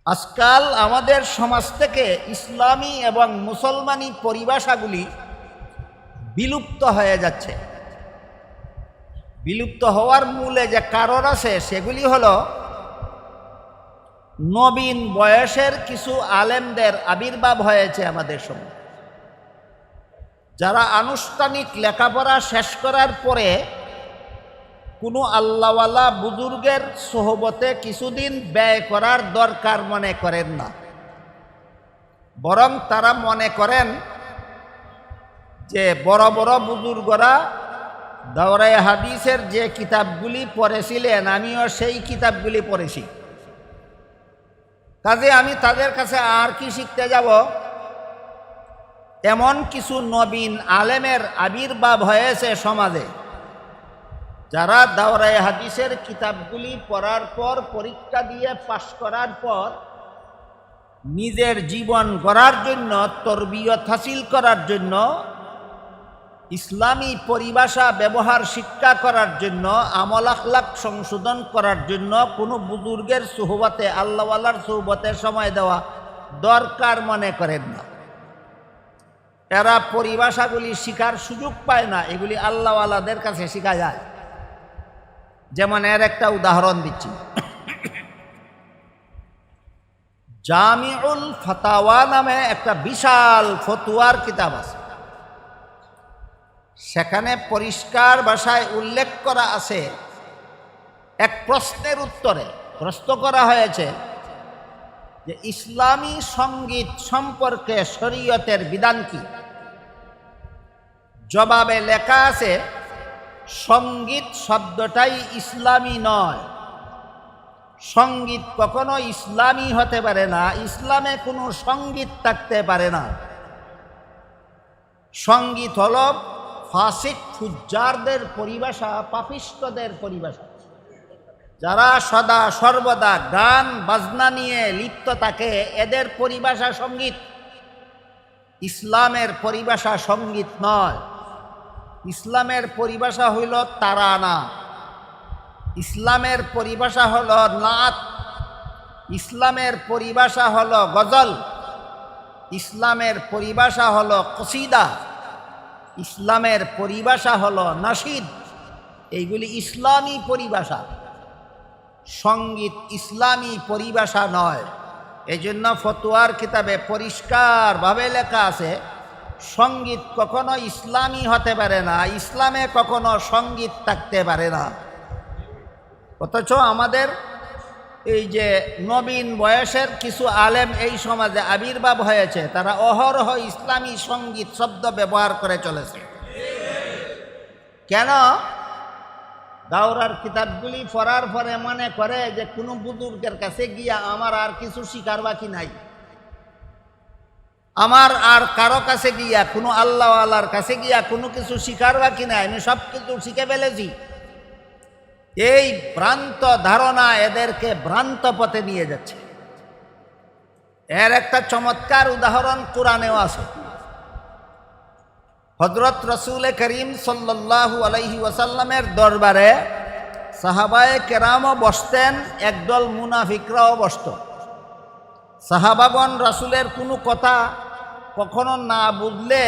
আজকাল আমাদের সমাজ থেকে ইসলামী এবং মুসলমানি পরিভাষাগুলি বিলুপ্ত হয়ে যাচ্ছে। বিলুপ্ত হওয়ার মূলে যে কারণ আছে সেগুলি হলো নবীন বয়সের কিছু আলেমদের আবির্ভাব হয়েছে আমাদের সমাজে, যারা আনুষ্ঠানিক লেখাপড়া শেষ করার পরে কোনো আল্লাহওয়ালা বুজুর্গের সোহবতে কিছুদিন ব্যয় করার দরকার মনে করেন না, বরং তারা মনে করেন যে বড় বড় বুজুর্গরা দাওরায়ে হাদিসের যে কিতাবগুলি পড়েছিলেন আমিও সেই কিতাবগুলি পড়েছি, কাজে আমি তাদের কাছে আর কি শিখতে যাব। এমন কিছু নবীন আলেমের আবির্ভাব হয়েছে সমাজে, যারা দাওরায়ে হাদিসের কিতাবগুলি পড়ার পর পরীক্ষা দিয়ে পাশ করার পর নিজের জীবন গড়ার জন্য, তরবিয়ত হাসিল করার জন্য, ইসলামী পরিভাষা ব্যবহার শিক্ষা করার জন্য, আমল আখলাক সংশোধন করার জন্য কোনো বুজুর্গের সুহবতে, আল্লাহওয়ালার সুহবতে সময় দেওয়া দরকার মনে করেন না। এরা পরিভাষাগুলি শিখার সুযোগ পায় না, এগুলি আল্লাহওয়ালাদের কাছে শেখা যায়। যেমন এর একটা উদাহরণ দিচ্ছি। জামিউল ফাতাওয়া নামে একটা বিশাল ফতুয়ার কিতাব আছে, সেখানে পরিষ্কার ভাষায় উল্লেখ করা আছে, এক প্রশ্নের উত্তরে প্রশ্ন করা হয়েছে যে ইসলামী সঙ্গীত সম্পর্কে শরীয়তের বিধান কি। জবাবে লেখা আছে সঙ্গীত শব্দটাই ইসলামী নয়, সঙ্গীত কখনো ইসলামী হতে পারে না, ইসলামে কোনো সঙ্গীত থাকতে পারে না। সঙ্গীত হল ফাসিক ফুজ্জারদের পরিভাষা, পাপিষ্টদের পরিভাষা, যারা সদা সর্বদা গান বাজনা নিয়ে লিপ্ত থাকে, এদের পরিভাষা সঙ্গীত। ইসলামের পরিভাষা সঙ্গীত নয়, ইসলামের পরিভাষা হইল তারানা, ইসলামের পরিভাষা হল নাত, ইসলামের পরিভাষা হল গজল, ইসলামের পরিভাষা হল কসিদা, ইসলামের পরিভাষা হল নাশিদ। এইগুলি ইসলামী পরিভাষা, সঙ্গীত ইসলামী পরিভাষা নয়। এজন্য ফতোয়ার কিতাবে পরিষ্কারভাবে লেখা আছে সঙ্গীত কখনো ইসলামী হতে পারে না, ইসলামে কখনো সঙ্গীত থাকতে পারে না। অথচ আমাদের এই যে নবীন বয়সের কিছু আলেম এই সমাজে আবির্ভাব হয়েছে, তারা অহরহ ইসলামী সঙ্গীত শব্দ ব্যবহার করে চলেছে। কেন? দাওরার কিতাবগুলি পড়ার পরে মনে করে যে কোনো বুজুর্গের কাছে গিয়া আমার আর কিছু শিকার বাকি নাই, আমার আর কারো কাছে গিয়া, কোনো আল্লাহওয়ালার কাছে গিয়া কোনো কিছু শিকার বাকি নাই, আমি সব কিছু শিখে ফেলেছি। এই ভ্রান্ত ধারণা এদেরকে ভ্রান্ত পথে নিয়ে যাচ্ছে। এর একটা চমৎকার উদাহরণ কোরআনেও আছে। হযরত রাসূল করিম সাল্লাল্লাহু আলাইহি ওয়াসাল্লামের দরবারে সাহাবায়ে কেরামও বসতেন, একদল মুনাফিকরাও বসত। সাহাবাগণ রাসূলের কোনো কথা কখনো না বুঝলে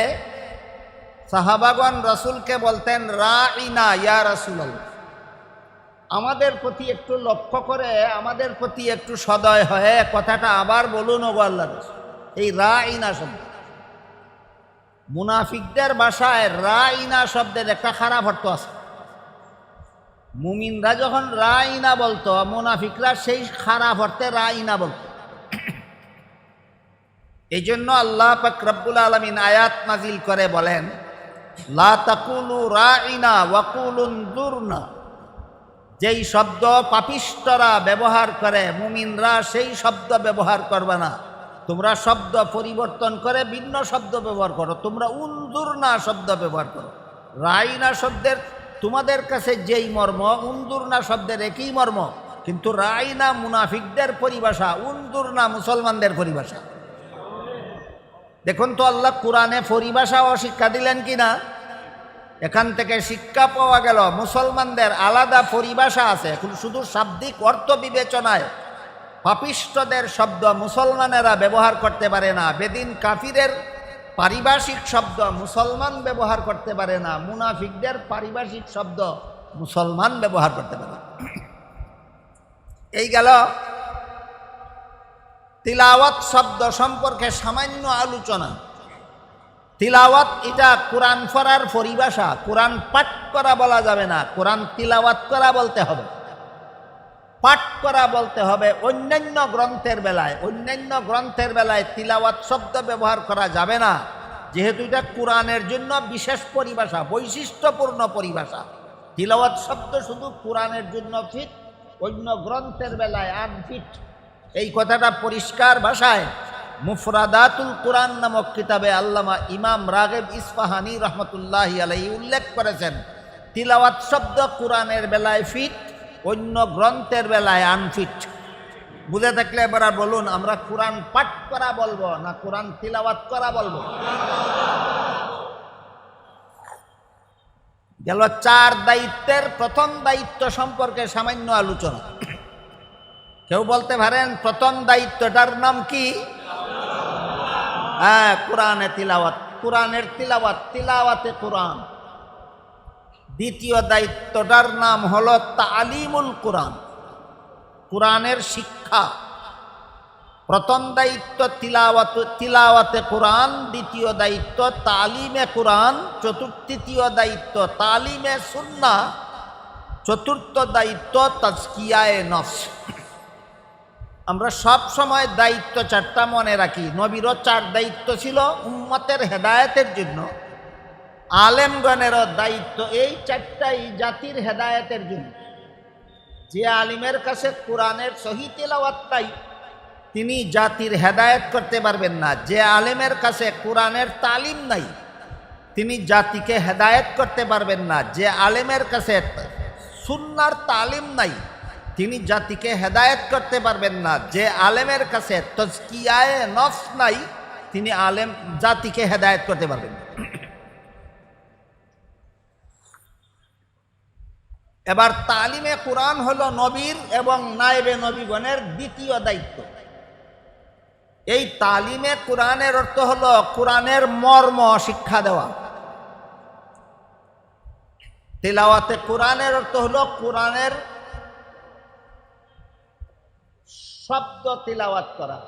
সাহাবাগণ রাসূলকে বলতেন, রাঈনা ইয়া রাসূলুল্লাহ, আমাদের প্রতি একটু লক্ষ্য করে, আমাদের প্রতি একটু সদয় হয়ে কথাটা আবার বলুন ওগো আল্লাহর রাসূল। এই রাঈনা শব্দ মুনাফিকদের ভাষায় রাঈনা শব্দের একটা খারাপ অর্থ আছে। মুমিনরা যখন রাঈনা বলতো, মুনাফিকরা সেই খারাপ অর্থে রাঈনা বলতো। এই জন্য আল্লাহ পাক রব্বুল আলামিন আয়াত নাজিল করে বলেন, লা তাকুলু রাঈনা ওয়াকুলু উনজুরনা। যেই শব্দ পাপিষ্টরা ব্যবহার করে, মুমিনরা সেই শব্দ ব্যবহার করবে না। তোমরা শব্দ পরিবর্তন করে ভিন্ন শব্দ ব্যবহার করো, তোমরা উনজুরনা শব্দ ব্যবহার করো। রাঈনা শব্দের তোমাদের কাছে যেই মর্ম, উনজুরনা শব্দের একই মর্ম, কিন্তু রাঈনা মুনাফিকদের পরিভাষা, উনজুরনা মুসলমানদের পরিভাষা। দেখুন তো আল্লাহ কোরআনে পরিভাষাও শিক্ষা দিলেন কিনা। এখান থেকে শিক্ষা পাওয়া গেল মুসলমানদের আলাদা পরিভাষা আছে, শুধু শাব্দিক অর্থ বিবেচনায় পাপিষ্ঠদের শব্দ মুসলমানেরা ব্যবহার করতে পারে না, বেদিন কাফিরের পারিভাষিক শব্দ মুসলমান ব্যবহার করতে পারে না, মুনাফিকদের পারিভাষিক শব্দ মুসলমান ব্যবহার করতে পারে না। এই গেল তিলাওয়াত শব্দ সম্পর্কে সামান্য আলোচনা। তিলাওয়াত এটা কোরআন পড়ার পরিভাষা, কোরআন পাঠ করা বলা যাবে না, কোরআন তিলাওয়াত করা বলতে হবে, পাঠ করা বলতে হবে। অন্যান্য গ্রন্থের বেলায় তিলাওয়াত শব্দ ব্যবহার করা যাবে না, যেহেতু এটা কোরআনের জন্য বিশেষ পরিভাষা, বৈশিষ্ট্যপূর্ণ পরিভাষা। তিলাওয়াত শব্দ শুধু কোরআনের জন্য ফিট, অন্য গ্রন্থের বেলায় আনফিট। এই কথাটা পরিষ্কার ভাষায় মুফরাদাতুল কোরআন নামক কিতাবে আল্লামা ইমাম রাগিব ইসফাহানি রহমতুল্লাহি আলাইহি উল্লেখ করেছেন। তিলাওয়াত শব্দ কোরআনের বেলায় ফিট, অন্য গ্রন্থের বেলায় আনফিট। বুঝে থাকলে এবার বলুন, আমরা কোরআন পাঠ করা বলবো না কোরআন তিলাওয়াত করা বলবো? গেল 4 দায়িত্বের প্রথম দায়িত্ব সম্পর্কে সামান্য আলোচনা। কেউ বলতে পারেন প্রথম দায়িত্বটার নাম কি? হ্যাঁ, কোরআনে তিলাওয়াত, কোরআনের তিলাওয়াত, তিলাওয়াতে কোরআন। দ্বিতীয় দায়িত্বটার নাম হলো তালিমুল কোরআন, কোরআনের শিক্ষা। প্রথম দায়িত্ব তিলাওয়াতে কোরআন, দ্বিতীয় দায়িত্ব তালিমে কোরআন, তৃতীয় দায়িত্ব তালিমে সুন্নাহ, চতুর্থ দায়িত্ব তাজকিয়ায়ে নফস। আমরা সব সময় দায়িত্ব 4টা মনে রাখি। নবীরও 4 দায়িত্ব ছিল উম্মতের হেদায়েতের জন্য, আলেমগণেরও দায়িত্ব এই 4টাই জাতির হেদায়েতের জন্য। যে আলিমের কাছে কোরআনের সহি তিলাওয়াত নাই, তিনি জাতির হেদায়েত করতে পারবেন না। যে আলেমের কাছে কোরআনের তালিম নাই, তিনি জাতিকে হেদায়েত করতে পারবেন না। যে আলেমের কাছে সুন্নাহর তালিম নাই, তিনি জাতিকে হেদায়েত করতে পারবেন না। যে আলেমের কাছে তাজকিয়ায়ে নফস নাই, তিনি জাতিকে হেদায়েত করতে পারবেন না। এবার তালিমে কোরআন হলো নবীর এবং নায়েবে নবীগণের দ্বিতীয় দায়িত্ব। এই তালিমে কোরআনের অর্থ হলো কোরআনের মর্ম শিক্ষা দেওয়া। তিলাওয়াতে কোরআনের অর্থ হলো কোরআনের শব্দ তিলাওয়াত করা,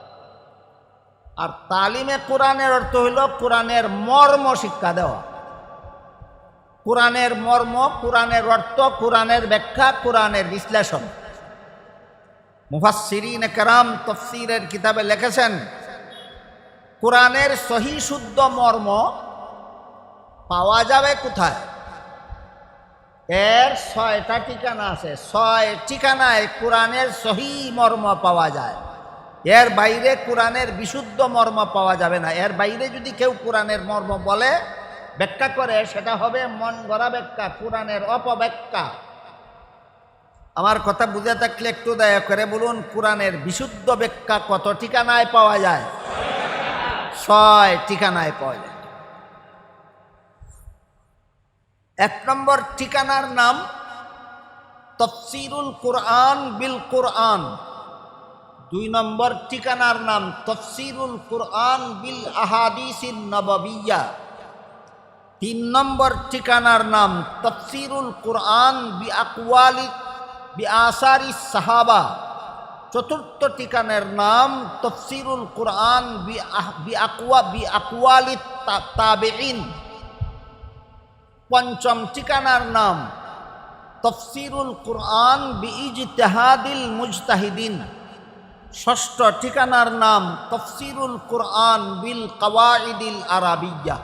আর তালিমে কোরআনের অর্থ হলো কোরআনের মর্ম শিক্ষা দেওয়া। কোরআনের মর্ম, কোরআনের অর্থ, কোরআনের ব্যাখ্যা, কোরআনের বিশ্লেষণ। মুফাসসিরিনে কেরাম তাফসীরের কিতাবে লিখেছেন, কোরআনের সহি শুদ্ধ মর্ম পাওয়া যাবে কোথায়? এর 6টা ঠিকানা আছে। 6 ঠিকানায় কোরআনের সহি মর্ম পাওয়া যায়। এর বাইরে কোরআনের বিশুদ্ধ মর্ম পাওয়া যাবে না। এর বাইরে যদি কেউ কোরআনের মর্ম বলে, ব্যাখ্যা করে, সেটা হবে মন গড়া ব্যাখ্যা, কোরআনের অপব্যাখ্যা। আমার কথা বুঝে থাকলে একটু দয়া করে বলুন, কোরআনের বিশুদ্ধ ব্যাখ্যা কত ঠিকানায় পাওয়া যায়? 6 ঠিকানায় পাওয়া যায়। 1 নম্বর ঠিকানার নাম তাফসীরুল কোরআন বিল কোরআন। 2 নম্বর ঠিকানার নাম তাফসীরুল কোরআন বিল আহাদিসিন নববিয়্যা। 3 নম্বর ঠিকানার নাম তাফসীরুল কোরআন বি আসারিস সাহাবা। 4র্থ ঠিকানার নাম তাফসীরুল কোরআন বি আকওয়ালিত তাবেঈন। 5ম ঠিকানার নাম তাফসীরুল কোরআন বি ইজতিহাদিল মুজতাহিদিন। 6ষ্ঠ ঠিকানার নাম তাফসীরুল কোরআন বিল কওয়াইদিল আরাবিয়্যা।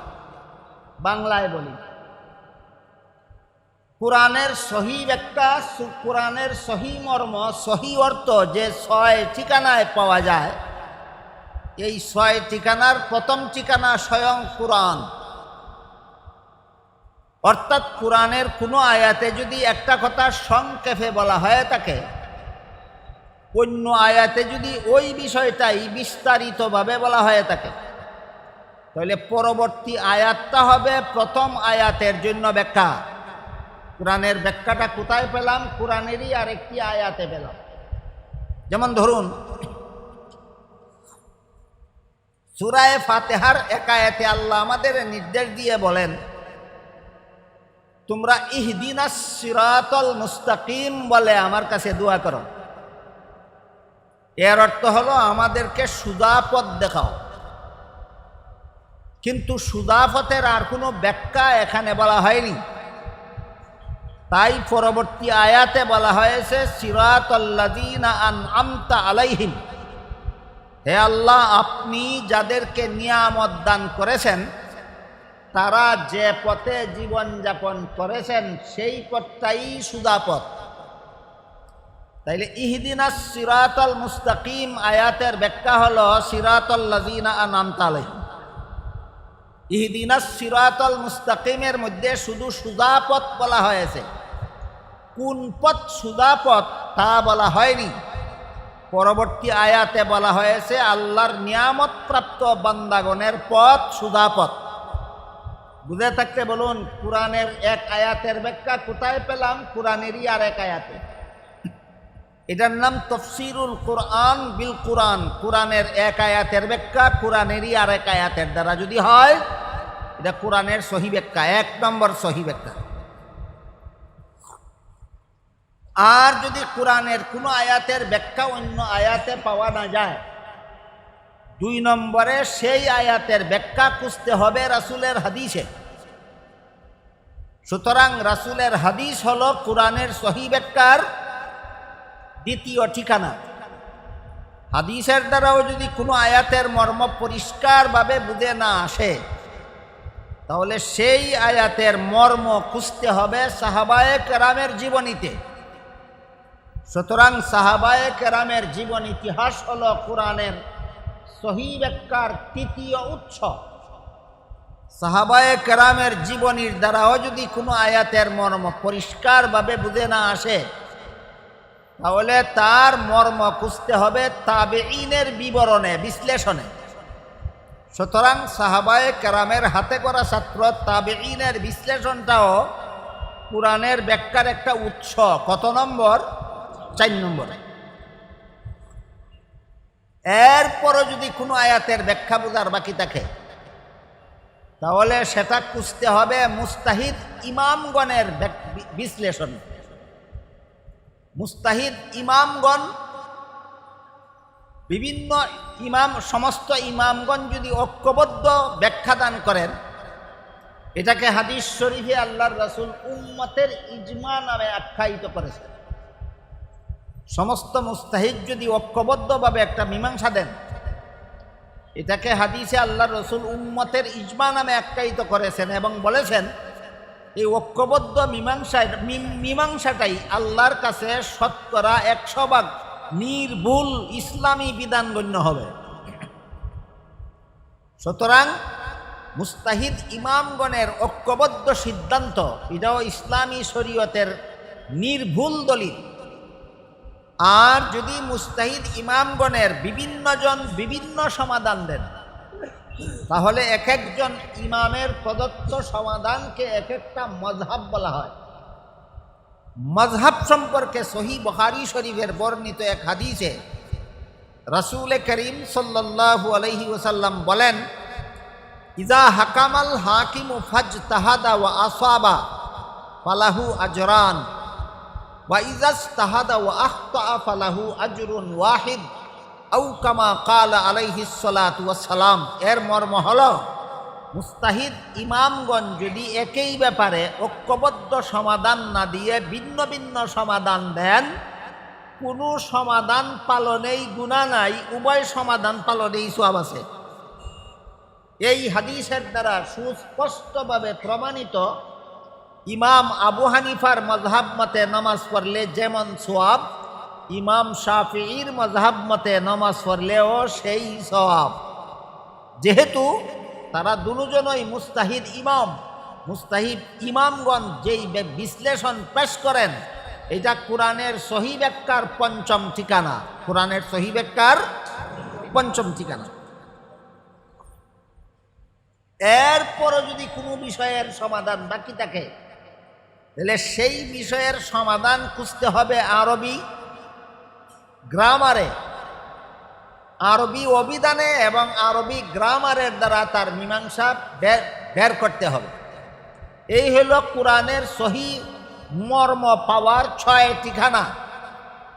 বাংলায় বলি, কোরআনের সহি ব্যাখ্যা, কোরআনের সহি মর্ম, সহি অর্থ যে 6 ঠিকানায় পাওয়া যায়, এই 6 ঠিকানার প্রথম ঠিকানা স্বয়ং কোরআন। অর্থাৎ কোরআনের কোনো আয়াতে যদি একটা কথা সংক্ষেপে বলা হয়ে থাকে, অন্য আয়াতে যদি ওই বিষয়টাই বিস্তারিতভাবে বলা হয়ে থাকে, তাহলে পরবর্তী আয়াতটা হবে প্রথম আয়াতের জন্য ব্যাখ্যা। কোরআনের ব্যাখ্যাটা কোথায় পেলাম? কোরআনেরই আরেকটি আয়াতে পেলাম। যেমন ধরুন, সূরা ফাতিহার এক আয়াতে আল্লাহ আমাদের নির্দেশ দিয়ে বলেন, তোমরা ইহদিনাস সিরাতাল মুস্তাকিম বলে আমার কাছে দোয়া করো। এর অর্থ হলো আমাদেরকে সুজা পথ দেখাও। কিন্তু সুজা পথের আর কোনো ব্যাখ্যা এখানে বলা হয়নি। তাই পরবর্তী আয়াতে বলা হয়েছে সিরাতাল্লাযীনা আনআমতা আলাইহিম, হে আল্লাহ আপনি যাদেরকে নিয়ামত দান করেছেন তারা যে পথে জীবনযাপন করেছেন সেই পথটাই সুজা পথ। তাইলে ইহদিনাস সিরাতাল মুস্তাকিম আয়াতের ব্যাখ্যা হলো সিরাতাল্লাযীনা আনআমতা আলাইহিম। ইহদিনাস সিরাতাল মুস্তাকিমের মধ্যে শুধু সুজা পথ বলা হয়েছে, কোন পথ সুজা পথ তা বলা হয়নি। পরবর্তী আয়াতে বলা হয়েছে আল্লাহর নিয়ামত প্রাপ্ত বান্দাগণের পথ সুজা পথ। বুঝে থাকতে বলুন, কোরআনের এক আয়াতের ব্যাখ্যা কোথায় পেলাম? কোরআনেরই আর এক আয়াতে। এটার নাম তাফসীরুল কোরআন বিল কোরআন। কোরআনের এক আয়াতের ব্যাখ্যা কোরআনেরই আর এক আয়াতের দ্বারা যদি হয়, এটা কোরআনের সহি ব্যাখ্যা, এক নম্বর সহি ব্যাখ্যা। আর যদি কোরআনের কোনো আয়াতের ব্যাখ্যা অন্য আয়াতে পাওয়া না যায়, দুই নম্বরে সেই আয়াতের ব্যাখ্যা খুঁজতে হবে রাসূলের হাদিসে। সুতরাং রাসূলের হাদিস হলো কোরআনের সহি ব্যাখ্যার দ্বিতীয় ঠিকানা। হাদিসের দ্বারাও যদি কোনো আয়াতের মর্ম পরিষ্কারভাবে বুঝে না আসে, তাহলে সেই আয়াতের মর্ম খুঁজতে হবে সাহাবায়ে কেরামের জীবনীতে। সুতরাং সাহাবায়ে কেরামের জীবন ইতিহাস হলো কোরআনের সহি ব্যাখ্যার তৃতীয় উৎস। সাহাবায়ে কেরামের জীবনীর দ্বারাও যদি কোনো আয়াতের মর্ম পরিষ্কারভাবে বুঝে না আসে, তাহলে তার মর্ম খুঁজতে হবে তাবেঈনের বিবরণে, বিশ্লেষণে। সুতরাং সাহাবায়ে কেরামের হাতে করা ছাত্র তাবেঈনের বিশ্লেষণটাও কোরআনের ব্যাখ্যার একটা উৎস। কত নম্বর? 4 নম্বরে। এরপরও যদি কোনো আয়াতের ব্যাখ্যা বোঝার বাকি থাকে, তাহলে সেটা খুঁজতে হবে মুস্তাহিদ ইমামগণের বিশ্লেষণ। মুস্তাহিদ ইমামগণ, বিভিন্ন ইমাম, সমস্ত ইমামগণ যদি ঐক্যবদ্ধ ব্যাখ্যা দান করেন, এটাকে হাদিস শরীফে আল্লাহর রাসূল উম্মতের ইজমা নামে আখ্যায়িত করেছেন। সমস্ত মুস্তাহিদ যদি ঐক্যবদ্ধভাবে একটা মীমাংসা দেন, এটাকে হাদিসে আল্লাহর রাসূল উম্মতের ইজমা নামে আখ্যায়িত করেছেন এবং বলেছেন এই ঐক্যবদ্ধ মীমাংসাটাই আল্লাহর কাছে শতকরা 100% নির্ভুল ইসলামী বিধান গণ্য হবে। সুতরাং মুস্তাহিদ ইমামগণের ঐক্যবদ্ধ সিদ্ধান্ত, এটাও ইসলামী শরীয়তের নির্ভুল দলিল। আর যদি মুস্তাহিদ ইমামগণের বিভিন্নজন বিভিন্ন সমাধান দেন, তাহলে এক একজন ইমামের প্রদত্ত সমাধানকে এক একটা মযহাব বলা হয়। মযহাব সম্পর্কে সহিহ বুখারী শরীফের বর্ণিত এক হাদিসে রাসূল করিম সাল্লাল্লাহু আলাইহি ওয়াসাল্লাম বলেন, ইজা হাকামাল হাকিমু ফাজতাহাদা ওয়া আসাবা ফালাহু আজরান ওয়া ইজাজতাহাদা ওয়া আখতা ফালাহু আজরুন ওয়াহিদ আও কামা ক্বালা আলাইহিস সালাতু ওয়াস সালাম। এর মর্ম হলো, মুস্তাহিদ ইমামগণ যদি একই ব্যাপারে ঐক্যবদ্ধ সমাধান না দিয়ে ভিন্ন ভিন্ন সমাধান দেন, কোনো সমাধান পালনেই গুনাহ নাই, উভয় সমাধান পালনেই সওয়াব আছে। এই হাদিসের দ্বারা সুস্পষ্টভাবে প্রমাণিত, ইমাম আবু হানিফার মযহাব মতে নামাজ পড়লে যেমন সওয়াব, ইমাম শাফিঈর মযহাব মতে নামাজ পড়লেও সেই সওয়াব। যেহেতু তারা দুজনই মুস্তাহিদ ইমাম, মুস্তাহিদ ইমামগণ যেই বিশ্লেষণ পেশ করেন, এটা কোরআনের সহি ব্যাখ্যার পঞ্চম ঠিকানা। কোরআনের সহি ব্যাখ্যার পঞ্চম ঠিকানা। এরপরও যদি কোনো বিষয়ের সমাধান বাকি থাকে, তাহলে সেই বিষয়ের সমাধান খুঁজতে হবে আরবি গ্রামারে। আরবি অভিধানে এবং আরবি গ্রামারের দ্বারা তার মীমাংসা বের করতে হবে। এই হলো কোরআনের সহি মর্ম পাওয়ার 6 ঠিকানা।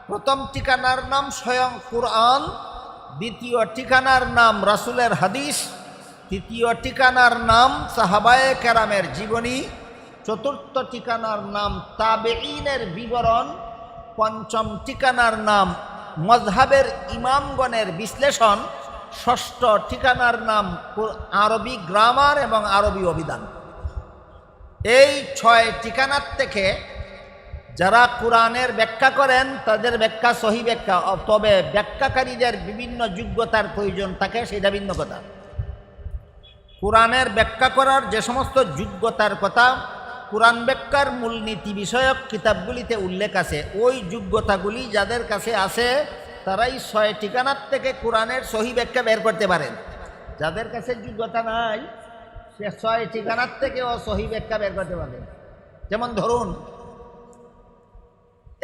প্রথম ঠিকানার নাম স্বয়ং কোরআন, দ্বিতীয় ঠিকানার নাম রাসূলের হাদিস, তৃতীয় ঠিকানার নাম সাহাবায়ে কেরামের জীবনী, চতুর্থ ঠিকানার নাম তাবেঈনের বিবরণ, পঞ্চম ঠিকানার নাম মযহাবের ইমামগণের বিশ্লেষণ, ষষ্ঠ ঠিকানার নাম আরবি গ্রামার এবং আরবি অভিধান। এই 6 ঠিকানার থেকে যারা কোরআনের ব্যাখ্যা করেন তাদের ব্যাখ্যা সহি ব্যাখ্যা, তবে ব্যাখ্যাকারীদের বিভিন্ন যোগ্যতার প্রয়োজন থাকে, সেটা ভিন্ন কথা। কোরআনের ব্যাখ্যা করার যে সমস্ত যোগ্যতার কথা কোরআন ব্যাখ্যার মূলনীতি বিষয়ক কিতাবগুলিতে উল্লেখ আছে, ওই যোগ্যতাগুলি যাদের কাছে আছে তারাই 6 ঠিকানার থেকে কোরআনের সহি ব্যাখ্যা বের করতে পারেন। যাদের কাছে যোগ্যতা নাই সে 6 ঠিকানার থেকেও সহি ব্যাখ্যা বের করতে পারেন। যেমন ধরুন,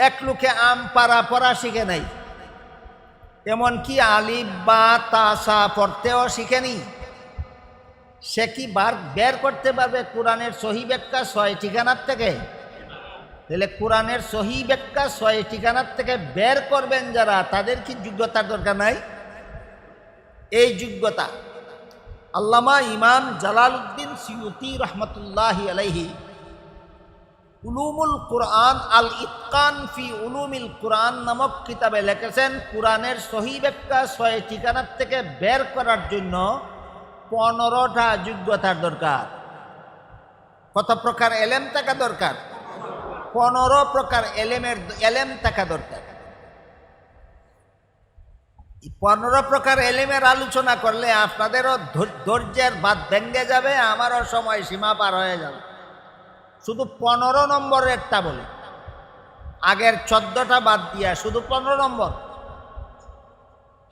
এক লোকে আম পাড়া পড়া শিখে নাই, এমনকি আলিফ বা তাসা পড়তেও শিখেনি, সে কি বের করতে পারবে কোরআনের সহি ব্যাখ্যা 6 ঠিকানার থেকে? তাহলে কোরআনের সহি ব্যাখ্যা 6 ঠিকানার থেকে বের করবেন যারা, তাদের কি যোগ্যতার দরকার নাই? এই যোগ্যতা আল্লামা ইমাম জালালউদ্দিন সিয়ুতি রহমতুল্লাহি আলাইহি উলুমুল কুরআন আল ইতকান ফি উলুমিল কুরআন নামক কিতাবে লিখেছেন, কোরআনের সহি ব্যাখ্যা 6 ঠিকানার থেকে বের করার জন্য 15টা যোগ্যতার দরকার। কত প্রকার এলেম থাকা দরকার? 15 প্রকার এলেম থাকা দরকার। 15 প্রকার এলেমের আলোচনা করলে আপনাদেরও ধৈর্যের বাদ ভেঙে যাবে, আমারও সময় সীমা পার হয়ে যাবে। শুধু 15 নম্বরেরটা বলি, আগের 14টা বাদ দিয়া শুধু 15 নম্বর।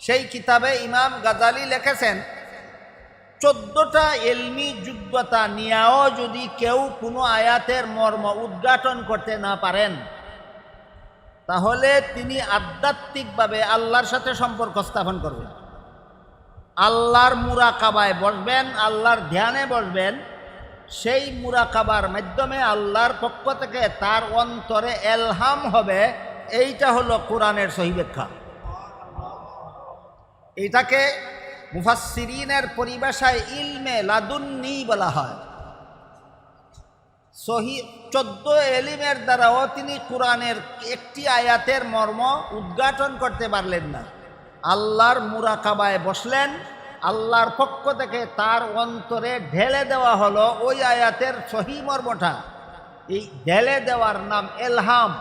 সেই কিতাবে ইমাম গাজালি লিখেছেন, 14টা এলমি যোগ্যতা নিয়েও যদি কেউ কোনো আয়াতের মর্ম উদ্ঘাটন করতে না পারেন, তাহলে তিনি আধ্যাত্মিকভাবে আল্লাহর সাথে সম্পর্ক স্থাপন করবেন, আল্লাহর মুরাকাবায় বসবেন, আল্লাহর ধ্যানে বসবেন। সেই মুরাকাবার মাধ্যমে আল্লাহর পক্ষ থেকে তার অন্তরে এলহাম হবে। এইটা হলো কোরআনের সহি ব্যাখ্যা। এটাকে মুফাসসিরিনের পরিভাষায় ইলমে লাদুন্নি বলা হয়। সহি 14 এলিমের দ্বারাও তিনি কোরআনের একটি আয়াতের মর্ম উদ্ঘাটন করতে পারলেন না। আল্লাহর মুরাকাবায় বসলেন, আল্লাহর পক্ষ থেকে তার অন্তরে ঢেলে দেওয়া হলো ওই আয়াতের সহি মর্মটা। এই ঢেলে দেওয়ার নাম এলহাম।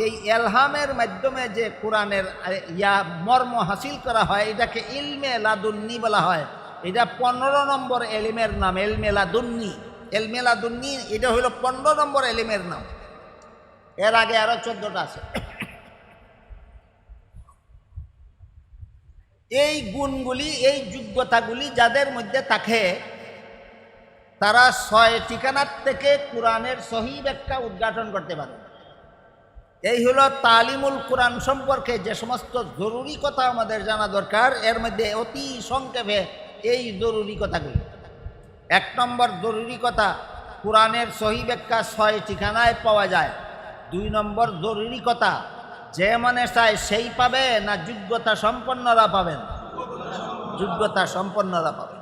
এই এলহামের মাধ্যমে যে কোরআনের মর্ম হাসিল করা হয়, এটাকে ইলমে লাদুন্নি বলা হয়। এটা 15 নম্বর এলিমের নাম, ইলমে লাদুন্নি। ইলমে লাদুন্নি এটা হইল 15 নম্বর এলিমের নাম। এর আগে আরো 14টা আছে। এই গুণগুলি, এই যোগ্যতাগুলি যাদের মধ্যে থাকে, তারা 6 ঠিকানার থেকে কোরআনের সহি ব্যাখ্যা উদ্ঘাটন করতে পারে। এই হলো তালিমুল কোরআন সম্পর্কে যে সমস্ত জরুরি কথা আমাদের জানা দরকার, এর মধ্যে অতি সংক্ষেপে এই জরুরি কথাগুলি। 1 নম্বর জরুরি কথা, কোরআনের সহি ব্যাখ্যা 6 ঠিকানায় পাওয়া যায়। 2 নম্বর জরুরি কথা, যে মানে চায় সেই পাবে না যোগ্যতা সম্পন্নরা পাবেন? যোগ্যতা সম্পন্নরা পাবেন।